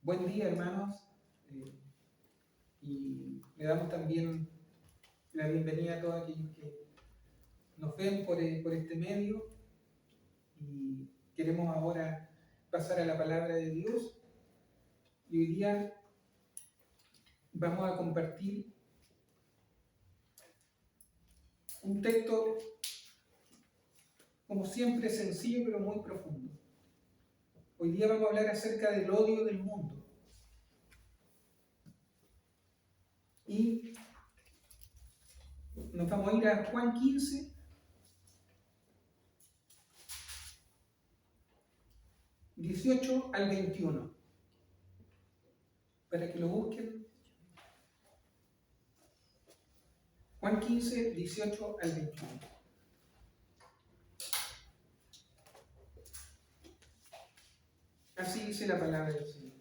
Buen día, hermanos. Y le damos también la bienvenida a todos aquellos que nos ven por este medio. Y queremos ahora pasar a la palabra de Dios. Y hoy día vamos a compartir un texto, como siempre, sencillo pero muy profundo. Hoy día vamos a hablar acerca del odio del mundo. Y nos vamos a ir a Juan 15, 18 al 21, para que lo busquen. Juan 15, 18 al 21. Así dice la palabra del Señor.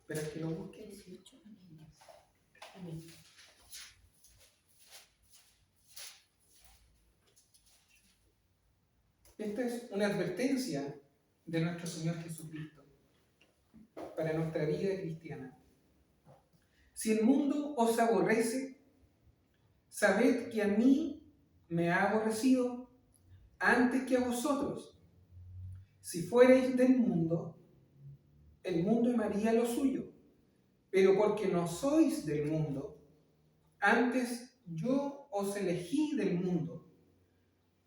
Para que lo busquen. Amén. Esta es una advertencia de nuestro Señor Jesucristo para nuestra vida cristiana. Si el mundo os aborrece, sabed que a mí me ha aborrecido antes que a vosotros. Si fuerais del mundo, el mundo amaría lo suyo, pero porque no sois del mundo, antes yo os elegí del mundo.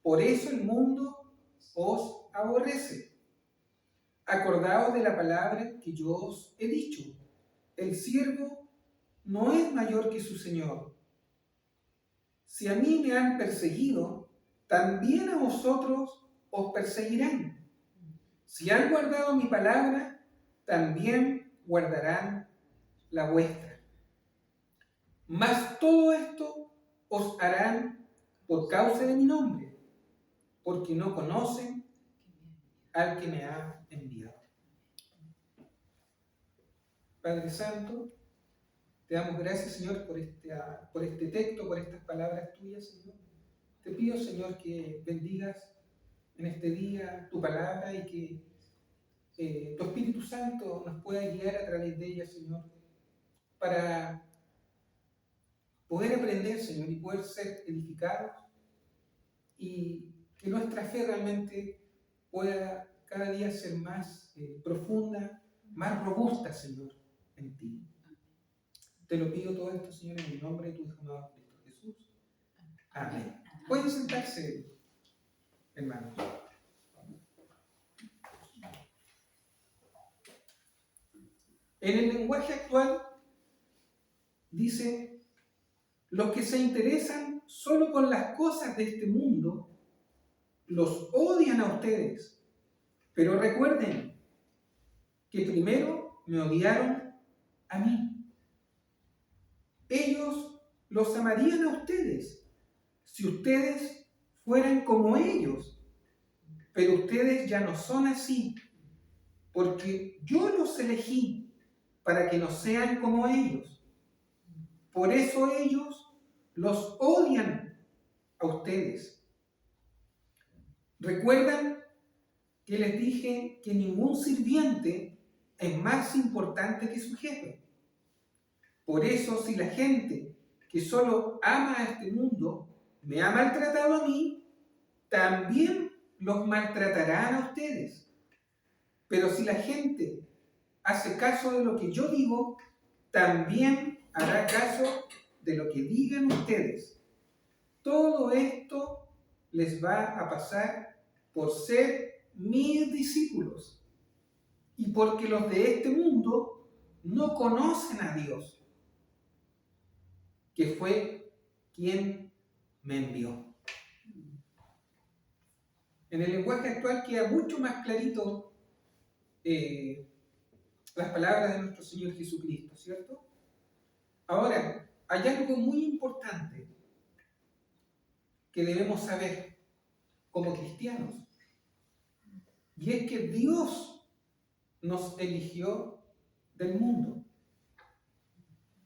Por eso el mundo os aborrece. Acordaos de la palabra que yo os he dicho: el siervo no es mayor que su señor. Si a mí me han perseguido, también a vosotros os perseguirán. Si han guardado mi palabra, también guardarán la vuestra. Mas todo esto os harán por causa de mi nombre, porque no conocen al que me ha enviado. Padre Santo, te damos gracias, Señor, por este texto, por estas palabras tuyas, Señor. Te pido, Señor, que bendigas en este día tu palabra y que tu Espíritu Santo nos pueda guiar a través de ella, Señor, para poder aprender, Señor, y poder ser edificados, y que nuestra fe realmente pueda cada día ser más profunda, más robusta, Señor, en ti. Te lo pido todo esto, Señor, en el nombre de tu Hijo amado Cristo Jesús. Amén. Pueden sentarse, hermanos. En el lenguaje actual dice: los que se interesan solo por las cosas de este mundo los odian a ustedes. Pero recuerden que primero me odiaron a mí. Ellos los amarían a ustedes si ustedes fueran como ellos. Pero ustedes ya no son así, porque yo los elegí para que no sean como ellos. Por eso ellos los odian a ustedes. ¿Recuerdan que les dije que ningún sirviente es más importante que su jefe? Por eso, si la gente que solo ama a este mundo me ha maltratado a mí, también los maltratarán a ustedes. Pero si la gente hace caso de lo que yo digo, también hará caso de lo que digan ustedes. Todo esto les va a pasar por ser mis discípulos y porque los de este mundo no conocen a Dios, que fue quien me envió. En el lenguaje actual queda mucho más clarito las palabras de nuestro Señor Jesucristo, ¿cierto? Ahora, hay algo muy importante que debemos saber como cristianos, y es que Dios nos eligió del mundo.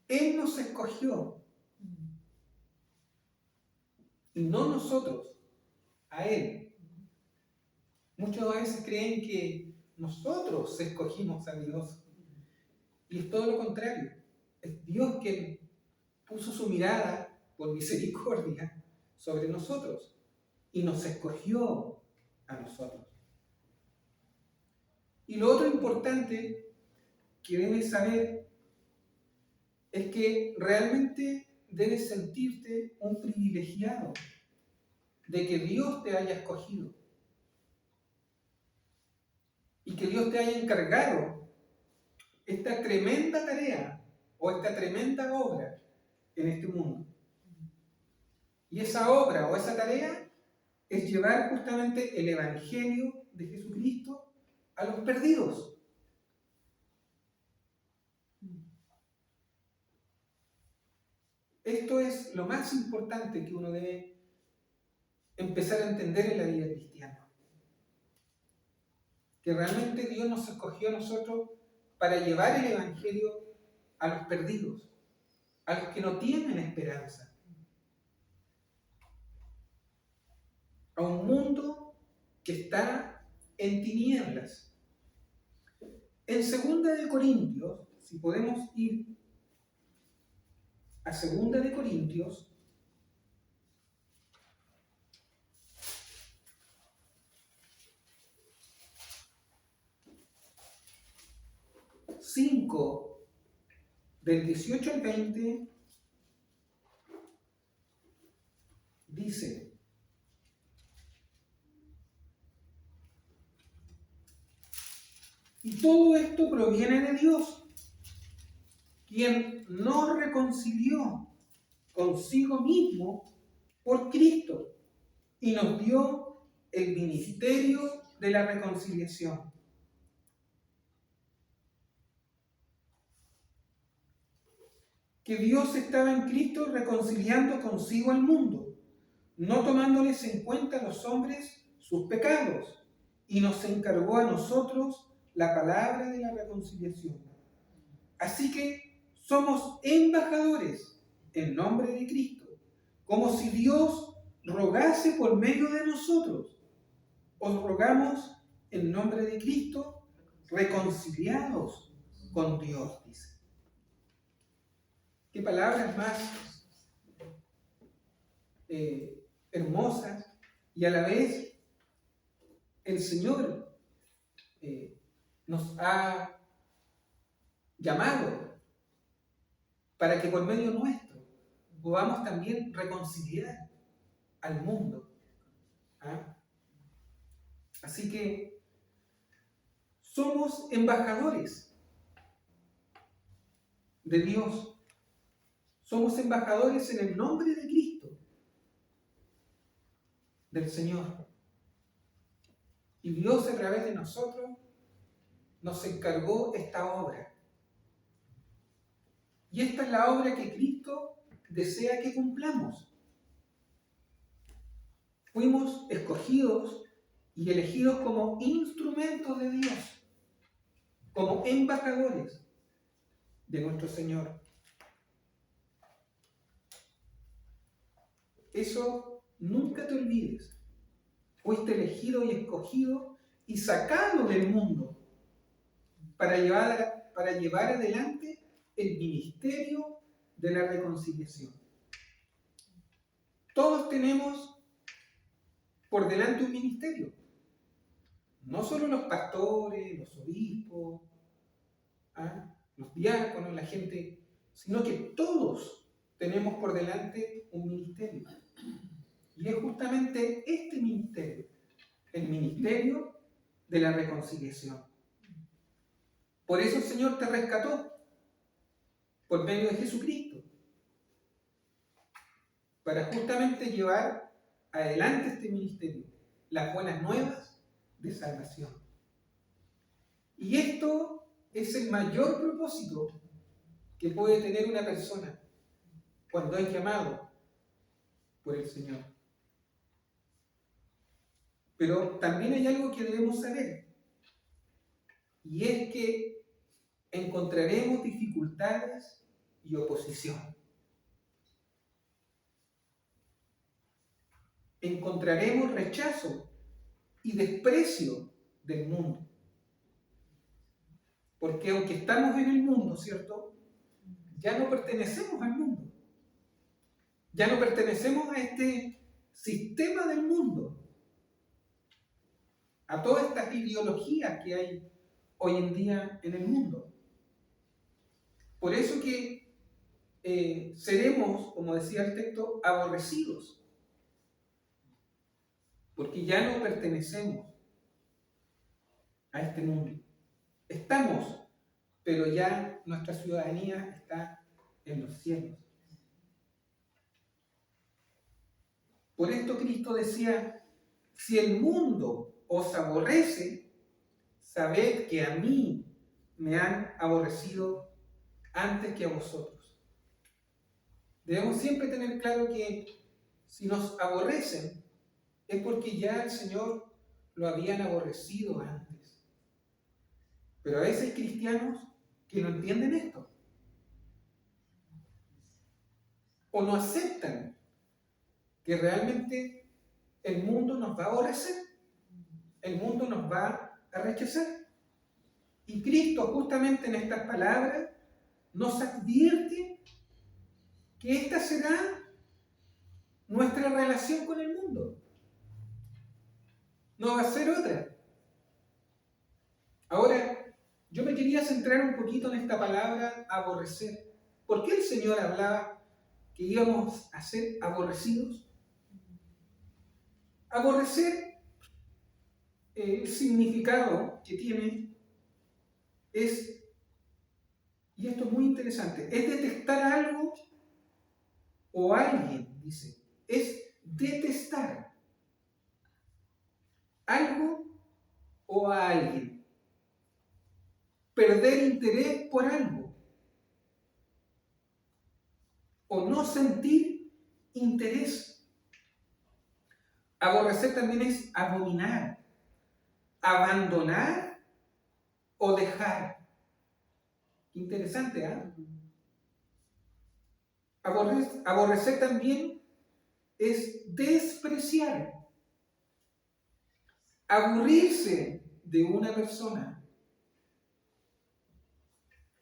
Él nos escogió y no nosotros a a Él. Muchos a veces creen que nosotros escogimos a Dios, y es todo lo contrario. Es Dios quien puso su mirada por misericordia sobre nosotros y nos escogió a nosotros. Y lo otro importante que debes saber es que realmente debes sentirte un privilegiado de que Dios te haya escogido y que Dios te haya encargado esta tremenda tarea o esta tremenda obra en este mundo. Y esa obra o esa tarea es llevar justamente el Evangelio de Jesucristo a los perdidos. Esto es lo más importante que uno debe empezar a entender en la vida cristiana. Que realmente Dios nos escogió a nosotros para llevar el Evangelio a los perdidos, a los que no tienen esperanza, a un mundo que está en tinieblas. En 2 Corintios, si podemos ir a 2 Corintios, del 18 al 20, dice: y todo esto proviene de Dios, quien nos reconcilió consigo mismo por Cristo y nos dio el ministerio de la reconciliación. Que Dios estaba en Cristo reconciliando consigo al mundo, no tomándoles en cuenta a los hombres sus pecados, y nos encargó a nosotros la palabra de la reconciliación. Así que somos embajadores en nombre de Cristo, como si Dios rogase por medio de nosotros. Os rogamos en nombre de Cristo, reconciliados con Dios, dice. Qué palabras más hermosas, y a la vez el Señor nos ha llamado para que por medio nuestro podamos también reconciliar al mundo. ¿Ah? Así que somos embajadores de Dios. Somos embajadores en el nombre de Cristo, del Señor. Y Dios a través de nosotros nos encargó esta obra. Y esta es la obra que Cristo desea que cumplamos. Fuimos escogidos y elegidos como instrumentos de Dios, como embajadores de nuestro Señor. Eso nunca te olvides. Fuiste elegido y escogido y sacado del mundo para llevar adelante el ministerio de la reconciliación. Todos tenemos por delante un ministerio. No solo los pastores, los obispos, los diáconos, la gente, sino que todos tenemos por delante un ministerio. Y es justamente este ministerio, el ministerio de la reconciliación. Por eso el Señor te rescató por medio de Jesucristo, para justamente llevar adelante este ministerio, las buenas nuevas de salvación. Y esto es el mayor propósito que puede tener una persona cuando es llamado por el Señor. Pero también hay algo que debemos saber, y es que encontraremos dificultades y oposición. encontraremos rechazo y desprecio del mundo. Porque aunque estamos en el mundo, ¿cierto? Ya no pertenecemos al mundo. Ya no pertenecemos a este sistema del mundo, a todas estas ideologías que hay hoy en día en el mundo. Por eso que seremos, como decía el texto, aborrecidos, porque ya no pertenecemos a este mundo. Estamos, pero ya nuestra ciudadanía está en los cielos. Por esto Cristo decía, si el mundo os aborrece, sabed que a mí me han aborrecido antes que a vosotros. Debemos siempre tener claro que si nos aborrecen es porque ya el Señor lo habían aborrecido antes. Pero a veces hay cristianos que no entienden esto o no aceptan que realmente el mundo nos va a aborrecer, el mundo nos va a rechazar. Y Cristo justamente en estas palabras nos advierte que esta será nuestra relación con el mundo. No va a ser otra. Ahora, yo me quería centrar un poquito en esta palabra aborrecer. ¿Por qué el Señor hablaba que íbamos a ser aborrecidos? Aborrecer, el significado que tiene es, y esto es muy interesante, es detestar algo o alguien, dice, es detestar algo o a alguien, perder interés por algo o no sentir interés. Aborrecer también es abominar, abandonar o dejar. Interesante, ¿eh? Aborrecer también es despreciar, aburrirse de una persona.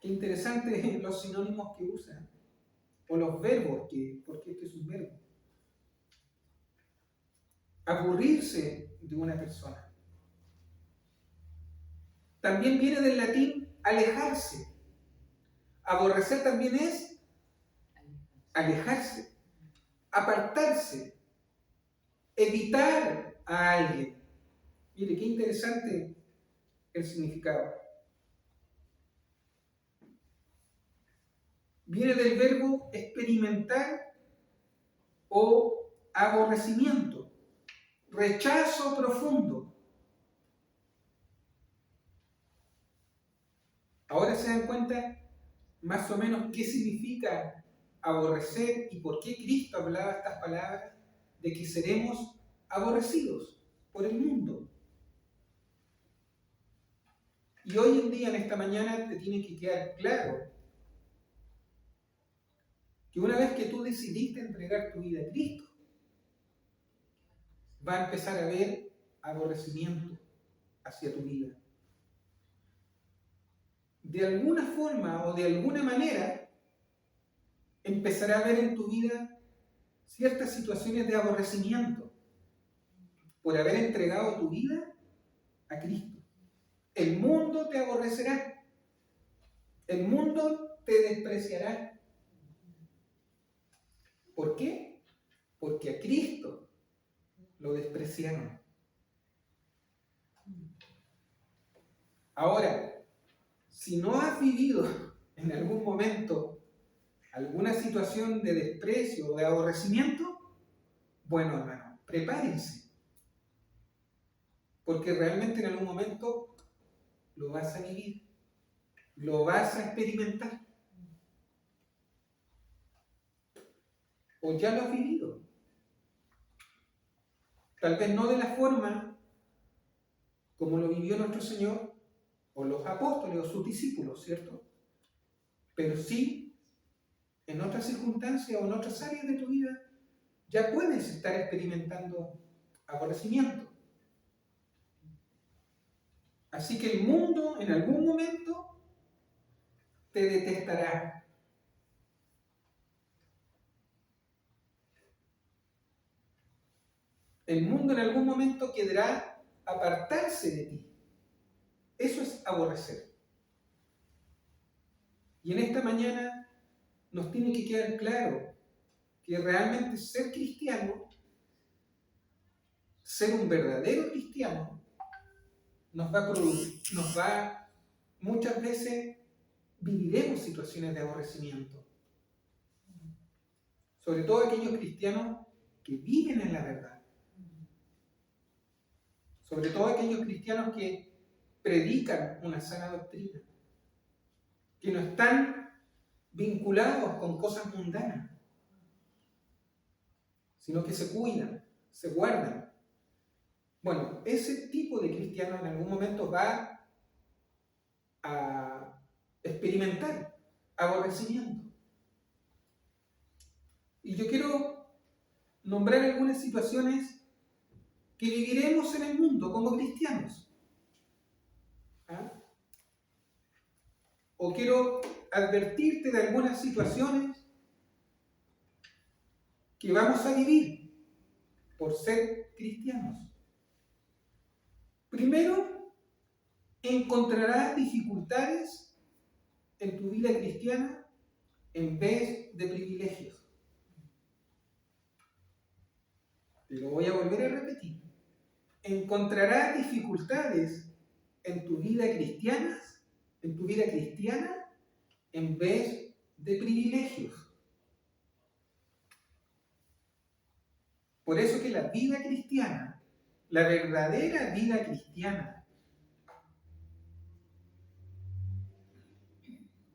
Qué interesante los sinónimos que usan, o los verbos, porque este es un verbo. Aburrirse de una persona. También viene del latín alejarse. Aborrecer también es alejarse, apartarse, evitar a alguien. Mire, qué interesante el significado. Viene del verbo experimentar o aborrecimiento, rechazo profundo. Ahora se dan cuenta más o menos qué significa aborrecer y por qué Cristo hablaba estas palabras de que seremos aborrecidos por el mundo. Y hoy en día, en esta mañana, te tiene que quedar claro que una vez que tú decidiste entregar tu vida a Cristo, va a empezar a haber aborrecimiento hacia tu vida. De alguna forma o de alguna manera, empezará a haber en tu vida ciertas situaciones de aborrecimiento por haber entregado tu vida a Cristo. El mundo te aborrecerá. El mundo te despreciará. ¿Por qué? Porque a Cristo lo despreciaron. Ahora, si no has vivido en algún momento alguna situación de desprecio o de aborrecimiento, bueno, hermano, prepárense. Porque realmente en algún momento lo vas a vivir, lo vas a experimentar. O ya lo has vivido. Tal vez no de la forma como lo vivió nuestro Señor o los apóstoles o sus discípulos, ¿cierto? Pero sí en otras circunstancias o en otras áreas de tu vida ya puedes estar experimentando aborrecimiento. Así que el mundo en algún momento te detestará. El mundo en algún momento querrá apartarse de ti. Eso es aborrecer. Y en esta mañana nos tiene que quedar claro que realmente ser cristiano, ser un verdadero cristiano, muchas veces viviremos situaciones de aborrecimiento. Sobre todo aquellos cristianos que viven en la verdad. Sobre todo aquellos cristianos que predican una sana doctrina, que no están vinculados con cosas mundanas, sino que se cuidan, se guardan. Bueno, ese tipo de cristiano en algún momento va a experimentar aborrecimiento. Y yo quiero nombrar algunas situaciones que viviremos en el mundo como cristianos. ¿Ah? O quiero advertirte de algunas situaciones que vamos a vivir por ser cristianos. Primero, encontrarás dificultades en tu vida cristiana en vez de privilegios. Te lo voy a volver a repetir. Encontrarás dificultades en tu vida cristiana en vez de privilegios. Por eso que la vida cristiana, la verdadera vida cristiana,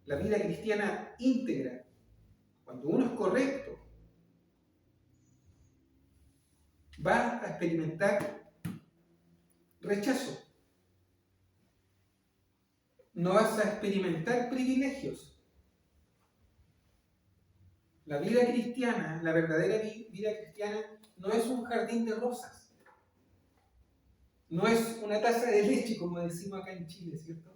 la vida cristiana íntegra, cuando uno es correcto, va a experimentar rechazo. No vas a experimentar privilegios. La vida cristiana, la verdadera vida cristiana, no es un jardín de rosas. No es una taza de leche, como decimos acá en Chile, ¿cierto?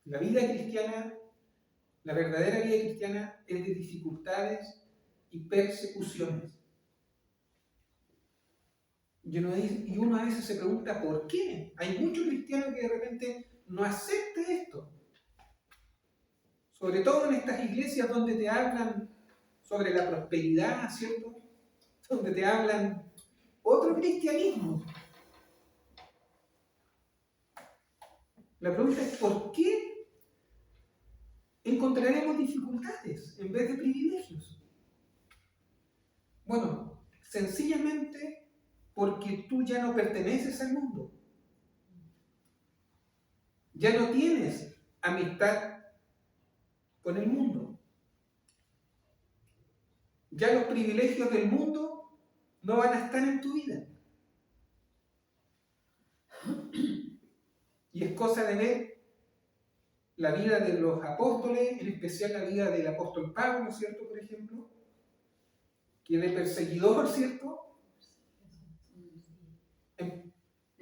La vida cristiana, la verdadera vida cristiana es de dificultades y persecuciones. Y uno a veces se pregunta ¿por qué? Hay muchos cristianos que de repente no aceptan esto. Sobre todo en estas iglesias donde te hablan sobre la prosperidad, ¿cierto? Donde te hablan otro cristianismo. La pregunta es ¿por qué encontraremos dificultades en vez de privilegios? Bueno, sencillamente porque tú ya no perteneces al mundo. Ya no tienes amistad con el mundo. Ya los privilegios del mundo no van a estar en tu vida. Y es cosa de ver la vida de los apóstoles, en especial la vida del apóstol Pablo, ¿cierto? Por ejemplo, que de perseguidor, ¿cierto?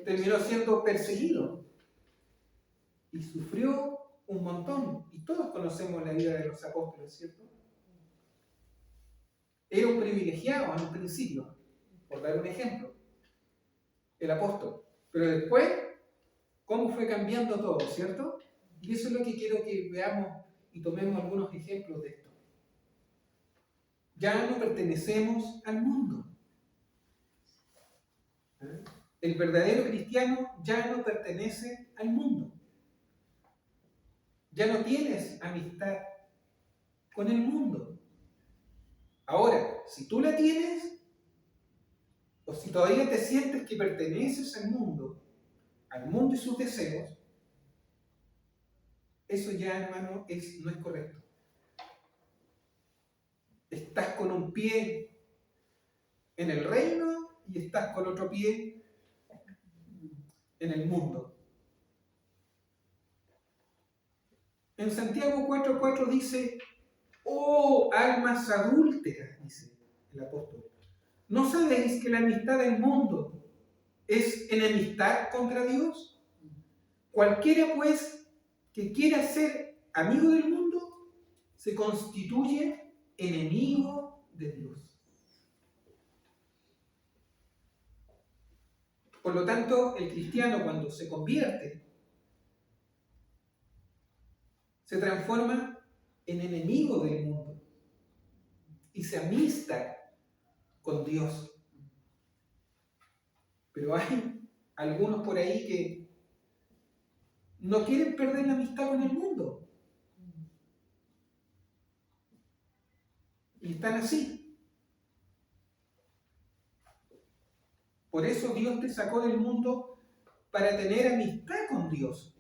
Terminó siendo perseguido y sufrió un montón. Y todos conocemos la vida de los apóstoles, ¿cierto? Era un privilegiado en un principio, por dar un ejemplo, el apóstol. Pero después, ¿cómo fue cambiando todo, ¿cierto? Y eso es lo que quiero que veamos y tomemos algunos ejemplos de esto. Ya no pertenecemos al mundo. El verdadero cristiano ya no pertenece al mundo. Ya no tienes amistad con el mundo. Ahora, si tú la tienes, o si todavía te sientes que perteneces al mundo y sus deseos, eso ya, hermano, no es correcto. Estás con un pie en el reino y estás con otro pie en el mundo. En Santiago 4:4 dice: oh almas adúlteras, dice el apóstol, ¿no sabéis que la amistad del mundo es enemistad contra Dios? Cualquiera pues que quiera ser amigo del mundo se constituye enemigo de Dios. Por lo tanto, el cristiano, cuando se convierte, se transforma en enemigo del mundo y se amista con Dios. Pero hay algunos por ahí que no quieren perder la amistad con el mundo y están así. Por eso Dios te sacó del mundo para tener amistad con Dios.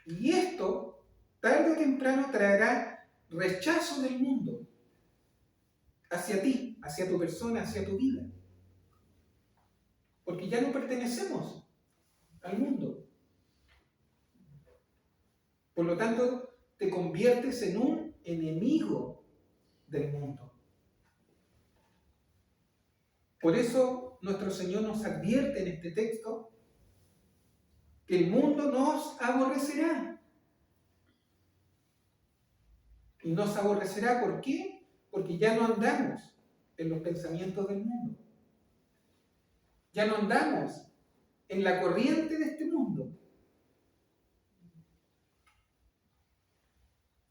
Y esto, tarde o temprano, traerá rechazo del mundo hacia ti, hacia tu persona, hacia tu vida. Porque ya no pertenecemos al mundo. Por lo tanto, te conviertes en un enemigo del mundo. Por eso nuestro Señor nos advierte en este texto que el mundo nos aborrecerá. Y nos aborrecerá, ¿por qué? Porque ya no andamos en los pensamientos del mundo. Ya no andamos en la corriente de este mundo.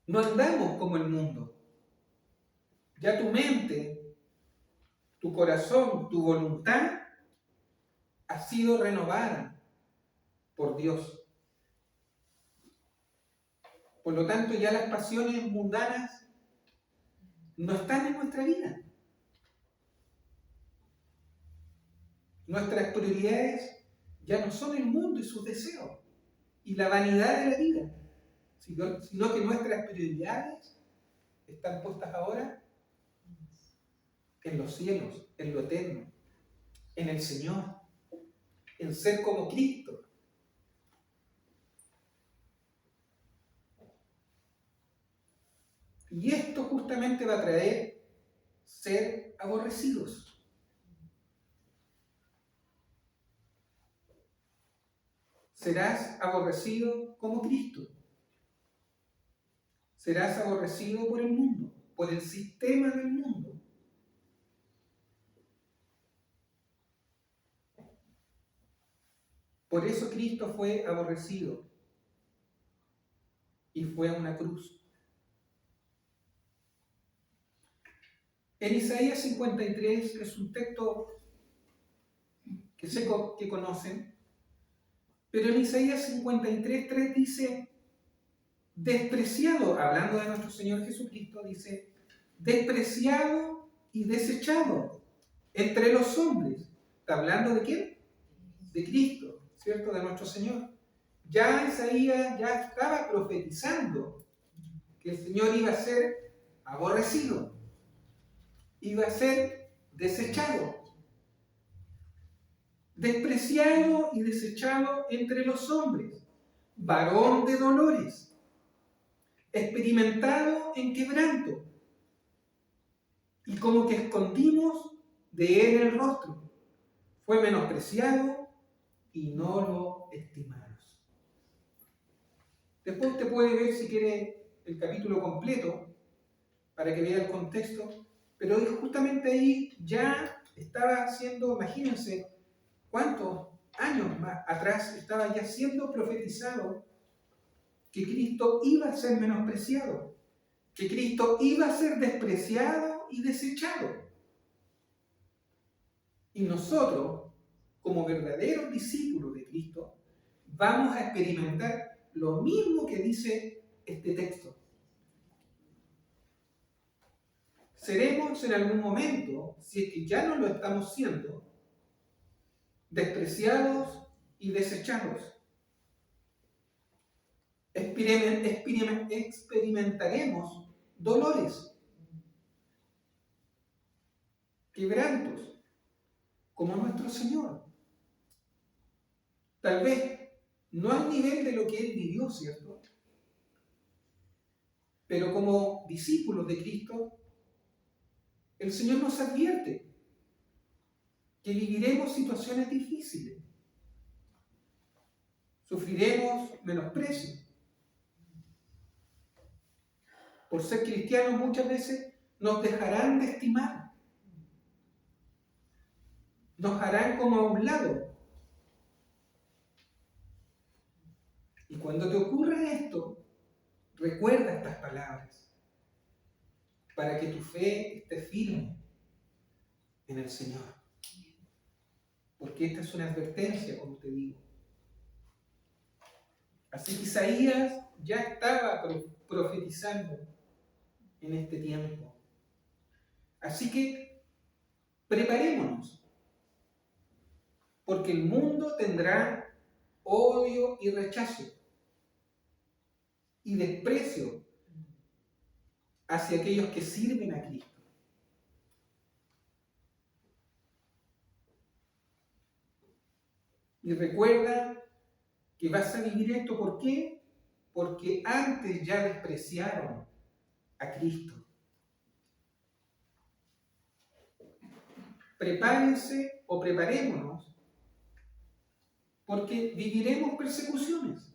No andamos como el mundo. Ya tu mente, tu corazón, tu voluntad ha sido renovada por Dios. Por lo tanto, ya las pasiones mundanas no están en nuestra vida. Nuestras prioridades ya no son el mundo y sus deseos y la vanidad de la vida, sino que nuestras prioridades están puestas ahora en los cielos, en lo eterno, en el Señor, en ser como Cristo. Y esto justamente va a traer ser aborrecidos. Serás aborrecido como Cristo. Serás aborrecido por el mundo, por el sistema del mundo. Por eso Cristo fue aborrecido y fue a una cruz. En Isaías 53, que es un texto que sé que conocen, pero en Isaías 53:3 dice: despreciado, hablando de nuestro Señor Jesucristo, dice: despreciado y desechado entre los hombres. ¿Está hablando de quién? De Cristo, ¿cierto? De nuestro Señor. Ya Isaías ya estaba profetizando que el Señor iba a ser aborrecido, iba a ser desechado, despreciado y desechado entre los hombres, varón de dolores, experimentado en quebranto, y como que escondimos de él el rostro. Fue menospreciado y no lo estimamos. Después usted puede ver, si quiere, el capítulo completo para que vea el contexto, pero justamente ahí ya estaba siendo, imagínense cuántos años más atrás estaba ya siendo profetizado que Cristo iba a ser menospreciado, que Cristo iba a ser despreciado y desechado. Y nosotros, como verdaderos discípulos de Cristo, vamos a experimentar lo mismo que dice este texto. Seremos en algún momento, si es que ya no lo estamos siendo, despreciados y desechados. Experimentaremos dolores, quebrantos, como nuestro Señor. Tal vez no al nivel de lo que Él vivió, ¿cierto? Pero como discípulos de Cristo, el Señor nos advierte que viviremos situaciones difíciles, sufriremos menosprecio. Por ser cristianos muchas veces nos dejarán de estimar, nos harán como a un lado. Y cuando te ocurra esto, recuerda estas palabras para que tu fe esté firme en el Señor. Porque esta es una advertencia, como te digo. Así que Isaías ya estaba profetizando en este tiempo. Así que preparémonos, porque el mundo tendrá odio y rechazo y desprecio hacia aquellos que sirven a Cristo. Y recuerda que vas a vivir esto, ¿por qué? Porque antes ya despreciaron a Cristo. Prepárense o preparémonos, porque viviremos persecuciones,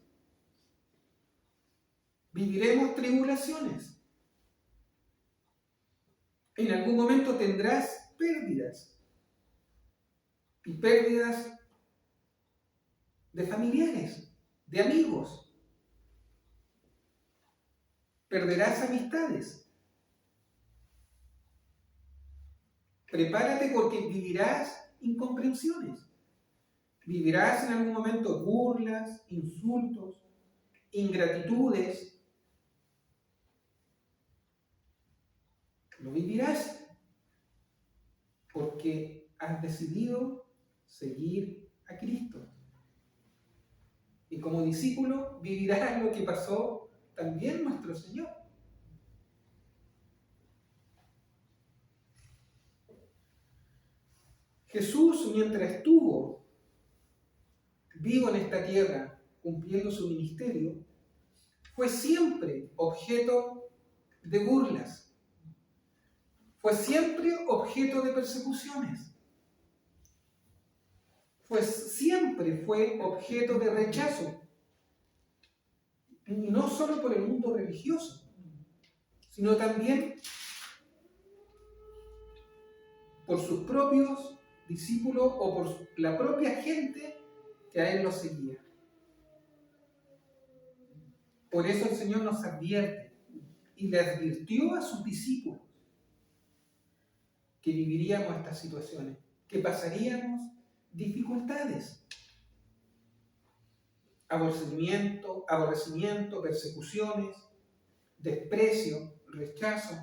viviremos tribulaciones. En algún momento tendrás pérdidas, y pérdidas de familiares, de amigos. Perderás amistades. Prepárate porque vivirás incomprensiones. Vivirás en algún momento burlas, insultos, ingratitudes. Lo vivirás porque has decidido seguir a Cristo. Y como discípulo vivirás lo que pasó también nuestro Señor. Jesús, mientras estuvo vivo en esta tierra, cumpliendo su ministerio, fue siempre objeto de burlas, fue siempre objeto de persecuciones, siempre fue objeto de rechazo, y no solo por el mundo religioso, sino también por sus propios discípulos o por la propia gente que a él lo seguía. Por eso el Señor nos advierte y le advirtió a sus discípulos que viviríamos estas situaciones, que pasaríamos dificultades, aborrecimiento, persecuciones, desprecio, rechazo.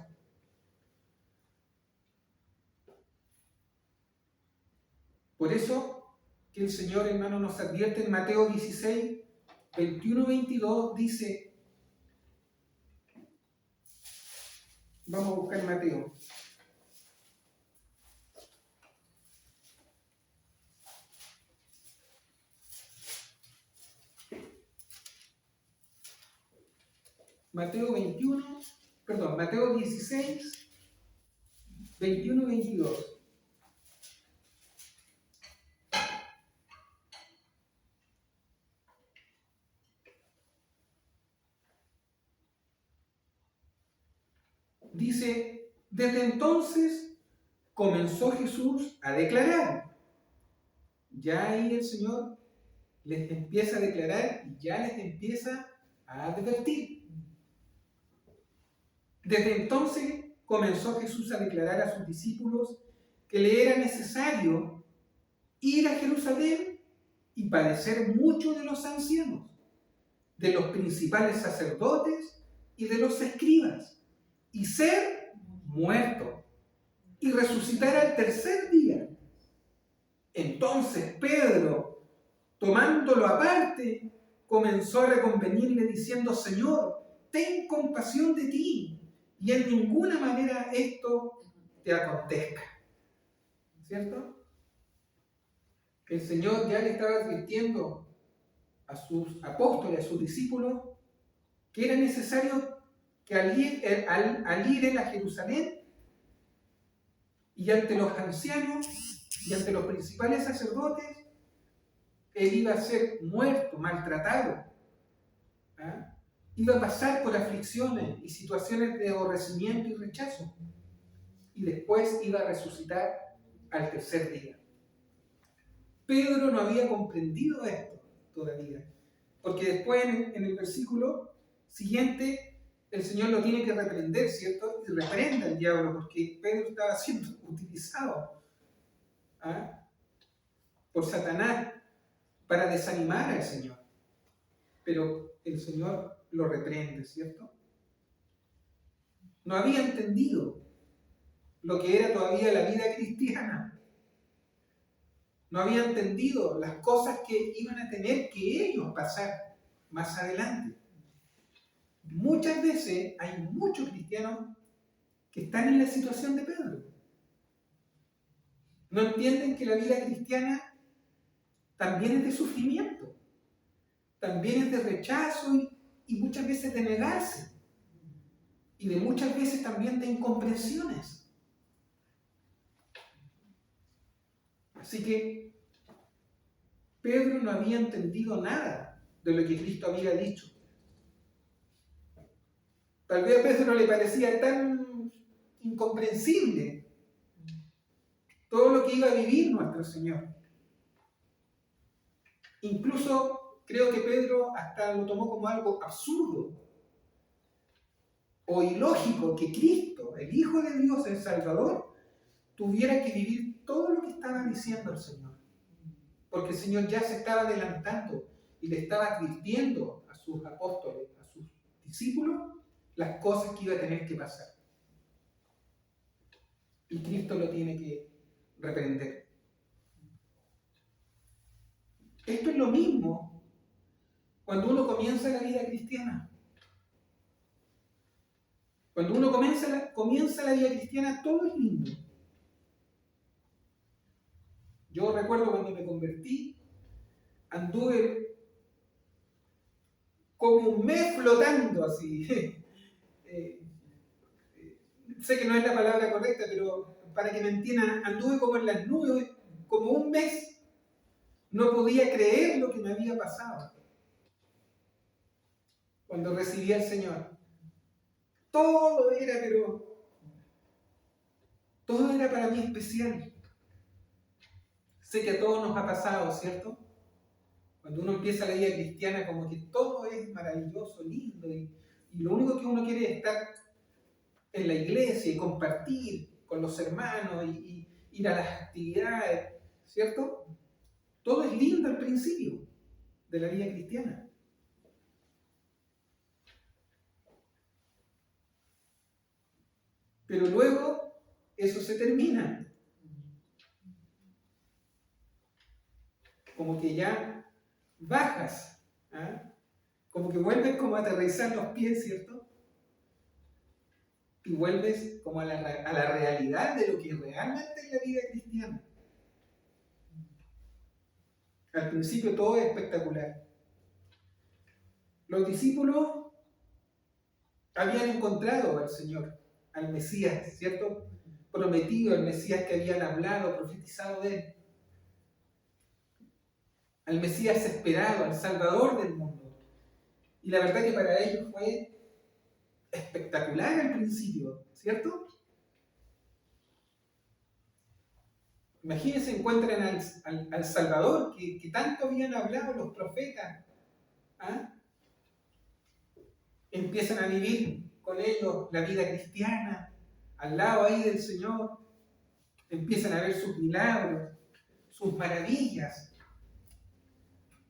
Por eso que el Señor, hermano, nos advierte en Mateo 16, 21-22, dice, vamos a buscar Mateo. Mateo 16, 21-22. Dice, desde entonces comenzó Jesús a declarar. Ya ahí el Señor les empieza a declarar y ya les empieza a advertir. Desde entonces comenzó Jesús a declarar a sus discípulos que le era necesario ir a Jerusalén y padecer mucho de los ancianos, de los principales sacerdotes y de los escribas, y ser muerto y resucitar al tercer día. Entonces Pedro, tomándolo aparte, comenzó a reconvenirle diciendo, Señor, ten compasión de ti, y en ninguna manera esto te acontezca. ¿Cierto? El Señor ya le estaba advirtiendo a sus apóstoles, a sus discípulos, que era necesario que al ir él a Jerusalén y ante los ancianos y ante los principales sacerdotes, él iba a ser muerto, maltratado, ¿ah? Iba a pasar por aflicciones y situaciones de aborrecimiento y rechazo, y después iba a resucitar al tercer día. Pedro no había comprendido esto todavía, porque después en el versículo siguiente el Señor lo tiene que reprender, ¿cierto? Y reprenda al diablo porque Pedro estaba siendo utilizado, ¿ah?, por Satanás para desanimar al Señor. Pero el Señor lo reprende, ¿cierto? No había entendido lo que era todavía la vida cristiana. No había entendido las cosas que iban a tener que ellos pasar más adelante. Muchas veces hay muchos cristianos que están en la situación de Pedro. No entienden que la vida cristiana también es de sufrimiento, también es de rechazo y muchas veces de negarse, y de muchas veces también de incomprensiones. Así que Pedro no había entendido nada de lo que Cristo había dicho. Tal vez a Pedro le parecía tan incomprensible todo lo que iba a vivir nuestro Señor. Incluso creo que Pedro hasta lo tomó como algo absurdo o ilógico que Cristo, el Hijo de Dios, el Salvador, tuviera que vivir todo lo que estaba diciendo el Señor. Porque el Señor ya se estaba adelantando y le estaba advirtiendo a sus apóstoles, a sus discípulos, las cosas que iba a tener que pasar. Y Cristo lo tiene que reprender. Esto es lo mismo cuando uno comienza la vida cristiana. Cuando uno comienza la vida cristiana, todo es lindo. Yo recuerdo cuando me convertí, anduve como un mes flotando así. Sé que no es la palabra correcta, pero para que me entiendan, anduve como en las nubes, como un mes. No podía creer lo que me había pasado cuando recibí al Señor. Todo era para mí especial. Sé que a todos nos ha pasado, ¿cierto? Cuando uno empieza la vida cristiana, como que todo es maravilloso, lindo, y lo único que uno quiere es estar en la iglesia y compartir con los hermanos y ir a las actividades, ¿cierto? Todo es lindo al principio de la vida cristiana. Pero luego eso se termina. Como que ya bajas, ¿eh? Como que vuelves como a aterrizar los pies, ¿cierto? Y vuelves como a la realidad de lo que realmente es la vida cristiana. Al principio todo es espectacular. Los discípulos habían encontrado al Señor, al Mesías, ¿cierto? Prometido, al Mesías que habían hablado, profetizado de él. Al Mesías esperado, al Salvador del mundo. Y la verdad que para ellos fue espectacular al principio, ¿cierto? Imagínense, encuentran al Salvador que tanto habían hablado los profetas. ¿Ah? Empiezan a vivir con ellos la vida cristiana, al lado ahí del Señor. Empiezan a ver sus milagros, sus maravillas,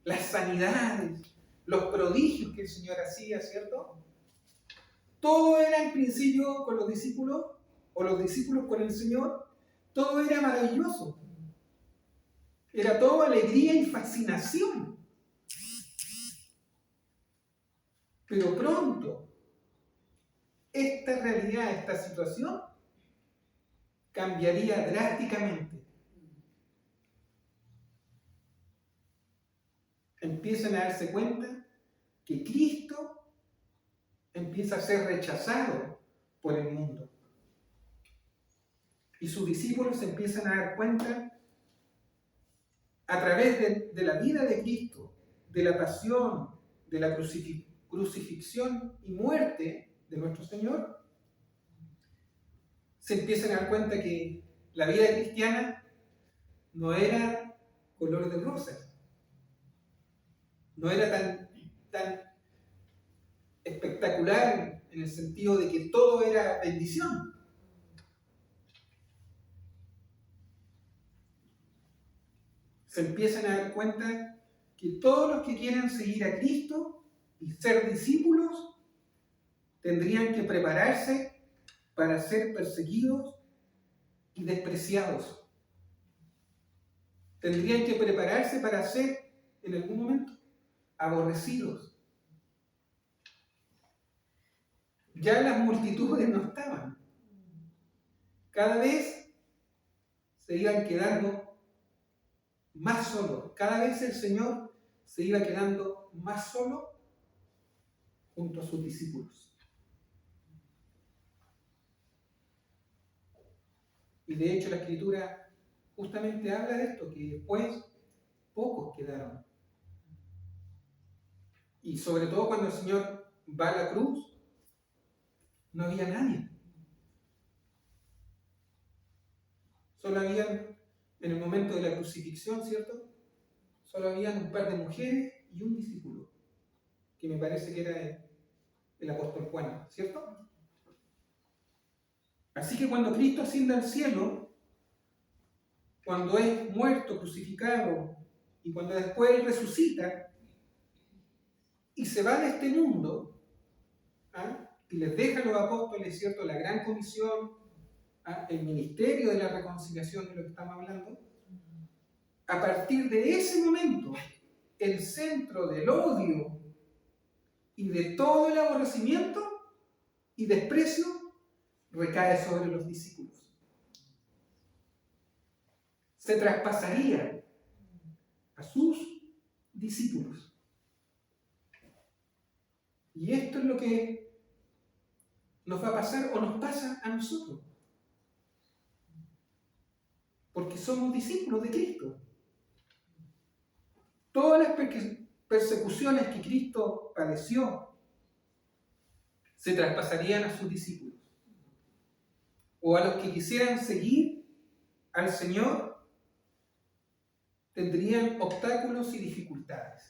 las sanidades, los prodigios que el Señor hacía, ¿cierto? Todo era al principio con los discípulos, o los discípulos con el Señor, todo era maravilloso. Era todo alegría y fascinación. Pero pronto, esta realidad, esta situación, cambiaría drásticamente. Empiezan a darse cuenta que Cristo empieza a ser rechazado por el mundo. Y sus discípulos se empiezan a dar cuenta a través de la vida de Cristo, de la pasión, de la crucifixión y muerte de nuestro Señor, se empiezan a dar cuenta que la vida cristiana no era color de rosas, no era tan espectacular en el sentido de que todo era bendición. Se empiezan a dar cuenta que todos los que quieren seguir a Cristo y ser discípulos tendrían que prepararse para ser perseguidos y despreciados. Tendrían que prepararse para ser, en algún momento, aborrecidos. Ya las multitudes no estaban. Cada vez se iban quedando más solos. Cada vez el Señor se iba quedando más solo junto a sus discípulos. Y de hecho la Escritura justamente habla de esto, que después pocos quedaron. Y sobre todo cuando el Señor va a la cruz, no había nadie. Solo habían, en el momento de la crucifixión, ¿cierto? Solo habían un par de mujeres y un discípulo, que me parece que era el apóstol Juan, ¿cierto? Así que cuando Cristo asciende al cielo, cuando es muerto, crucificado, y cuando después Él resucita y se va de este mundo, y les deja a los apóstoles, ¿cierto?, la gran comisión, el ministerio de la reconciliación de lo que estamos hablando, a partir de ese momento, el centro del odio y de todo el aborrecimiento y desprecio recae sobre los discípulos. Se traspasaría a sus discípulos. Y esto es lo que nos va a pasar o nos pasa a nosotros. Porque somos discípulos de Cristo. Todas las persecuciones que Cristo padeció se traspasarían a sus discípulos. O a los que quisieran seguir al Señor tendrían obstáculos y dificultades.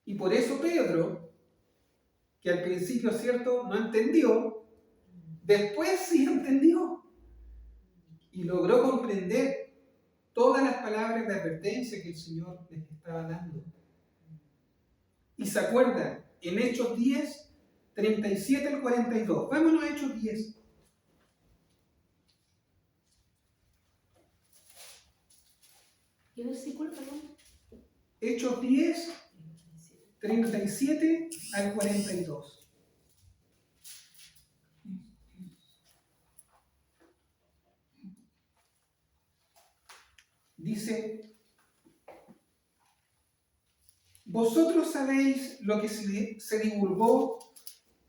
Y por eso Pedro, que al principio, ¿cierto?, no entendió, después sí entendió y logró comprender todas las palabras de advertencia que el Señor les estaba dando. Y se acuerdan, en Hechos 10, 37 al 42. Vámonos a Hechos 10. ¿Qué versículo, perdón? Hechos 10, 37 al 42. Dice: vosotros sabéis lo que se divulgó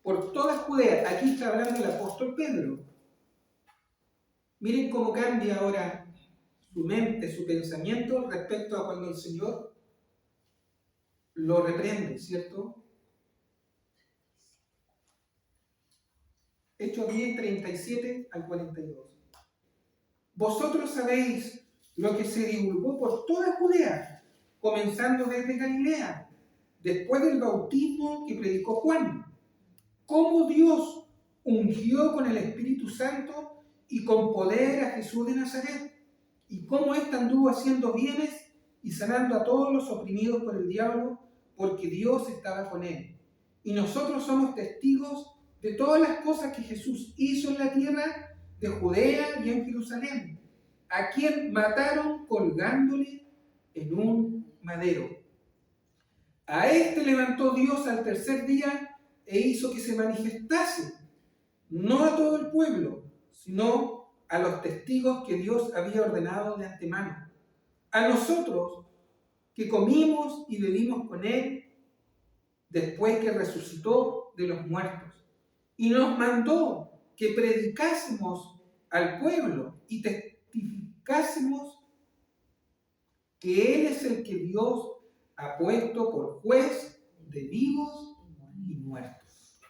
por toda Judea. Aquí está hablando el apóstol Pedro. Miren cómo cambia ahora su mente, su pensamiento respecto a cuando el Señor lo reprende, ¿cierto? Hechos 10, 37 al 42. Vosotros sabéis lo que se divulgó por toda Judea, comenzando desde Galilea, después del bautismo que predicó Juan, cómo Dios ungió con el Espíritu Santo y con poder a Jesús de Nazaret, y cómo éste anduvo haciendo bienes y sanando a todos los oprimidos por el diablo, porque Dios estaba con él. Y nosotros somos testigos de todas las cosas que Jesús hizo en la tierra de Judea y en Jerusalén, a quien mataron colgándole en un madero. A este levantó Dios al tercer día e hizo que se manifestase, no a todo el pueblo, sino a los testigos que Dios había ordenado de antemano. A nosotros, que comimos y bebimos con él después que resucitó de los muertos, y nos mandó que predicásemos al pueblo y testificásemos que Él es el que Dios ha puesto por juez de vivos y muertos.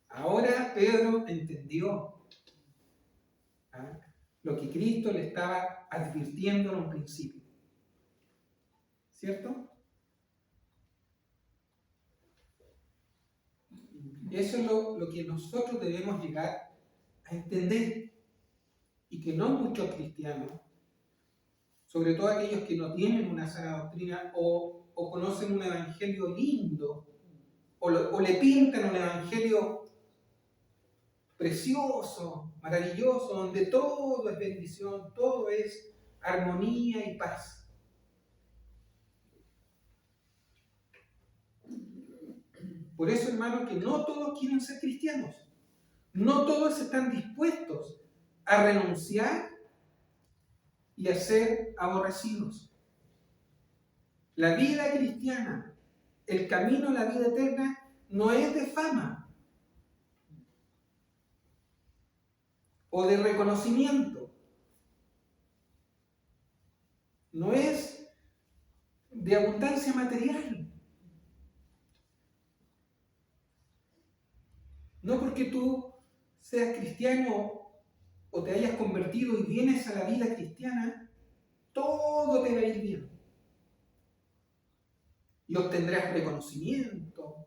Ahora Pedro entendió lo que Cristo le estaba advirtiendo en un principio. ¿Cierto? Eso es lo que nosotros debemos llegar a entender, y que no muchos cristianos, sobre todo aquellos que no tienen una sana doctrina o conocen un evangelio lindo, o le pintan un evangelio precioso, maravilloso, donde todo es bendición, todo es armonía y paz. Por eso, hermano, que no todos quieren ser cristianos. No todos están dispuestos a renunciar y a ser aborrecidos. La vida cristiana, el camino a la vida eterna, no es de fama o de reconocimiento. No es de abundancia material. No porque tú seas cristiano o te hayas convertido y vienes a la vida cristiana, todo te va a ir bien. Y obtendrás reconocimiento.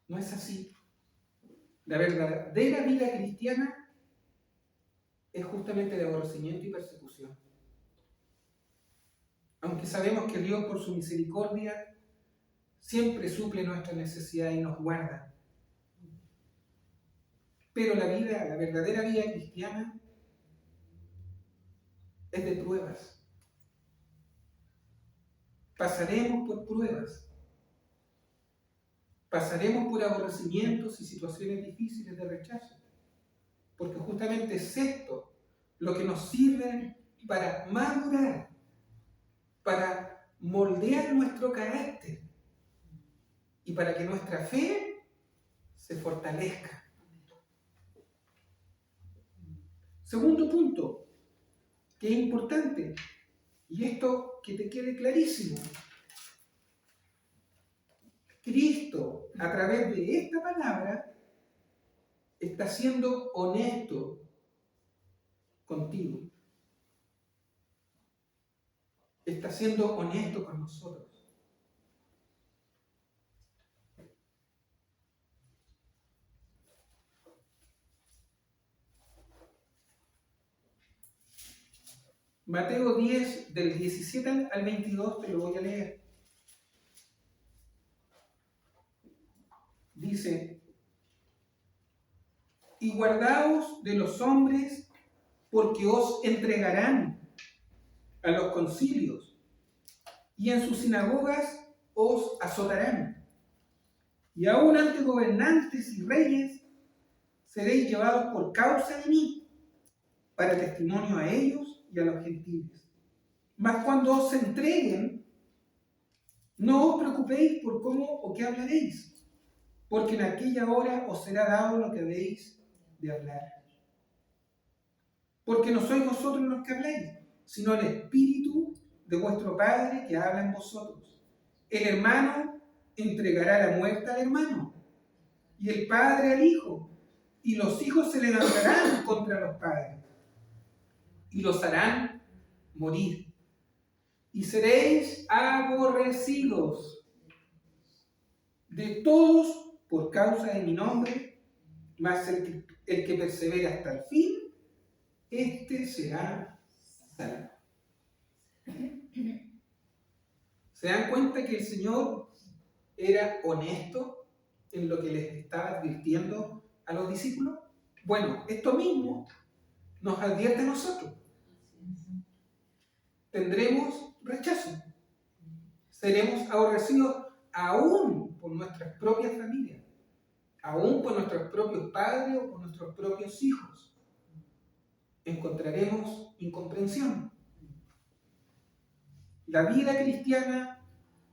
No es así. La verdadera vida cristiana es justamente de aborrecimiento y persecución. Aunque sabemos que Dios, por su misericordia, siempre suple nuestra necesidad y nos guarda. Pero la verdadera vida cristiana es de pruebas. Pasaremos por pruebas. Pasaremos por aborrecimientos y situaciones difíciles de rechazo. Porque justamente es esto lo que nos sirve para madurar, para moldear nuestro carácter y para que nuestra fe se fortalezca. Segundo punto, que es importante, y esto que te quede clarísimo. Cristo, a través de esta palabra, está siendo honesto contigo. Está siendo honesto con nosotros. Mateo 10, del 17 al 22, te lo voy a leer. Dice: y guardaos de los hombres, porque os entregarán a los concilios, y en sus sinagogas os azotarán. Y aún ante gobernantes y reyes seréis llevados por causa de mí, para testimonio a ellos y a los gentiles. Mas cuando os entreguen, no os preocupéis por cómo o qué hablaréis, porque en aquella hora os será dado lo que habéis de hablar. Porque no sois vosotros los que habláis, sino el Espíritu de vuestro Padre que habla en vosotros. El hermano entregará la muerte al hermano, y el padre al hijo, y los hijos se levantarán contra los padres, y los harán morir. Y seréis aborrecidos de todos por causa de mi nombre, mas el que persevere hasta el fin, este será salvo. ¿Se dan cuenta que el Señor era honesto en lo que les estaba advirtiendo a los discípulos? Bueno, esto mismo nos advierte a nosotros. Tendremos rechazo. Seremos aborrecidos aún por nuestras propias familias, aún por nuestros propios padres o por nuestros propios hijos. encontraremos incomprensión. La vida cristiana